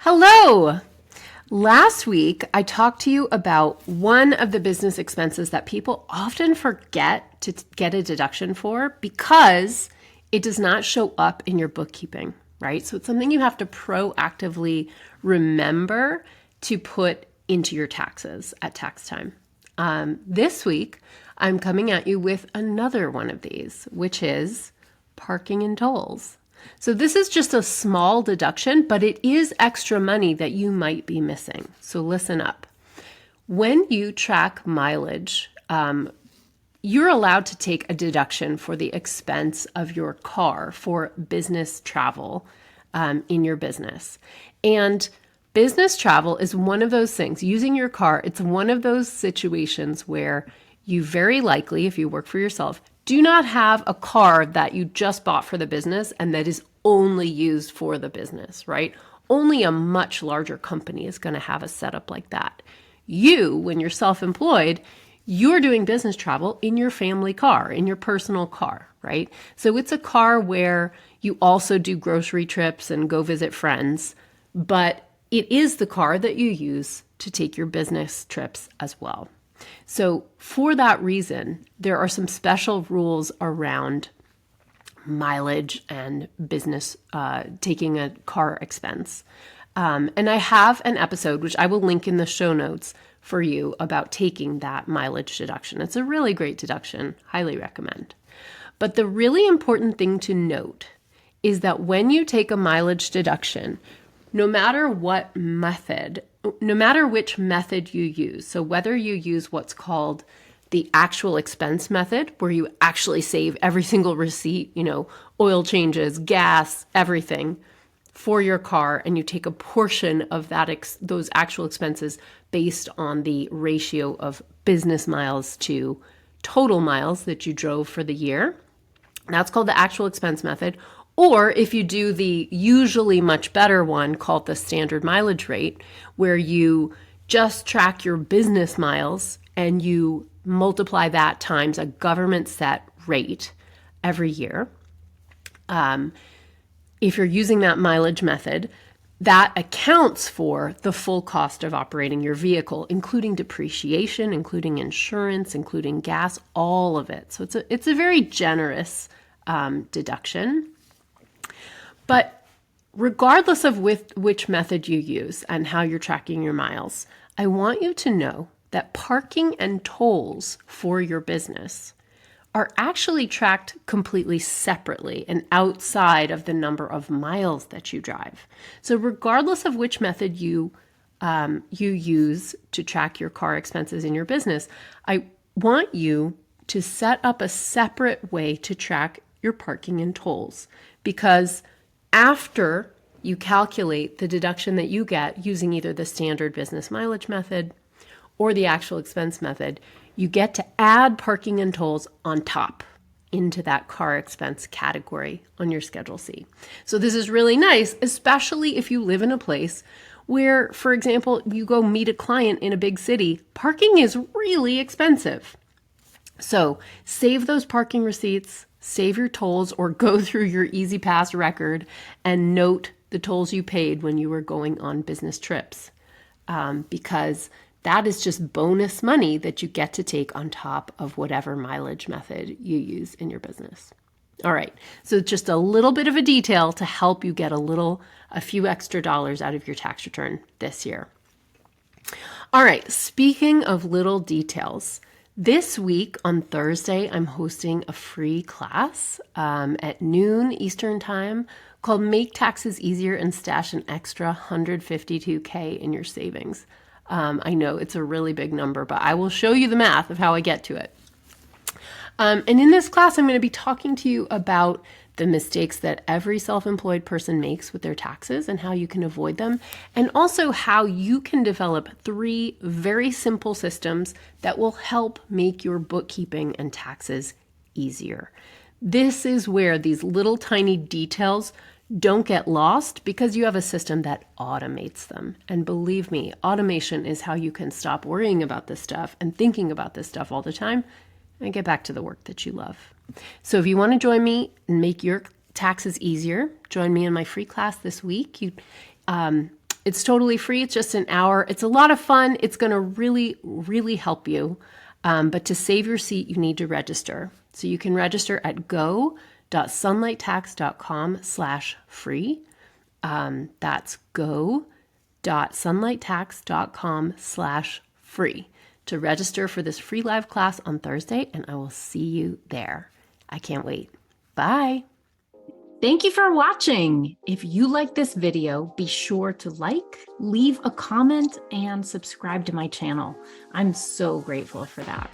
Hello! Last week, I talked to you about one of the business expenses that people often forget to get a deduction for because it does not show up in your bookkeeping, right? So it's something you have to proactively remember to put into your taxes at tax time. This week, I'm coming at you with another one of these, which is parking and tolls. So this is just a small deduction, but it is extra money that you might be missing. So listen up. When you track mileage, you're allowed to take a deduction for the expense of your car for business travel in your business. And business travel is one of those things. Using your car, it's one of those situations where you very likely, if you work for yourself, do not have a car that you just bought for the business and that is only used for the business, right? Only a much larger company is going to have a setup like that. You, when you're self-employed, you're doing business travel in your family car, in your personal car, right? So it's a car where you also do grocery trips and go visit friends, but it is the car that you use to take your business trips as well. So for that reason, there are some special rules around mileage and business taking a car expense. And I have an episode, which I will link in the show notes for you, about taking that mileage deduction. It's a really great deduction. Highly recommend. But the really important thing to note is that when you take a mileage deduction, no matter which method you use, so whether you use what's called the actual expense method, where you actually save every single receipt, oil changes, gas, everything for your car, and you take a portion of those actual expenses based on the ratio of business miles to total miles that you drove for the year. That's called the actual expense method. Or if you do the usually much better one called the standard mileage rate, where you just track your business miles and you multiply that times a government set rate every year. If you're using that mileage method, that accounts for the full cost of operating your vehicle, including depreciation, including insurance, including gas, all of it. So it's a very generous deduction. But regardless of which method you use and how you're tracking your miles, I want you to know that parking and tolls for your business are actually tracked completely separately and outside of the number of miles that you drive. So regardless of which method you use to track your car expenses in your business, I want you to set up a separate way to track your parking and tolls, because after you calculate the deduction that you get using either the standard business mileage method or the actual expense method, you get to add parking and tolls on top into that car expense category on your Schedule C. So this is really nice, especially if you live in a place where, for example, you go meet a client in a big city. Parking is really expensive. So save those parking receipts, save your tolls, or go through your Easy Pass record and note the tolls you paid when you were going on business trips, because that is just bonus money that you get to take on top of whatever mileage method you use in your business. All right, so just a little bit of a detail to help you get a few extra dollars out of your tax return this year. All right, speaking of little details, this week on Thursday, I'm hosting a free class at noon Eastern Time called Make Taxes Easier and Stash an Extra $152K in Your Savings. I know it's a really big number, but I will show you the math of how I get to it. And in this class, I'm going to be talking to you about the mistakes that every self-employed person makes with their taxes and how you can avoid them, and also how you can develop 3 very simple systems that will help make your bookkeeping and taxes easier. This is where these little tiny details don't get lost because you have a system that automates them. And believe me, automation is how you can stop worrying about this stuff and thinking about this stuff all the time and get back to the work that you love. So if you want to join me and make your taxes easier, join me in my free class this week. It's totally free. It's just an hour. It's a lot of fun. It's going to really, really help you. But to save your seat, you need to register. So you can register at go.sunlighttax.com/free. That's go.sunlighttax.com/free to register for this free live class on Thursday, and I will see you there. I can't wait. Bye. Thank you for watching. If you like this video, be sure to like, leave a comment, and subscribe to my channel. I'm so grateful for that.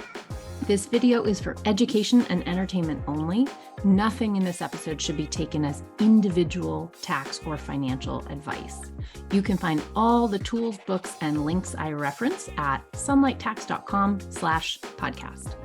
This video is for education and entertainment only. Nothing in this episode should be taken as individual tax or financial advice. You can find all the tools, books, and links I reference at sunlighttax.com/podcast.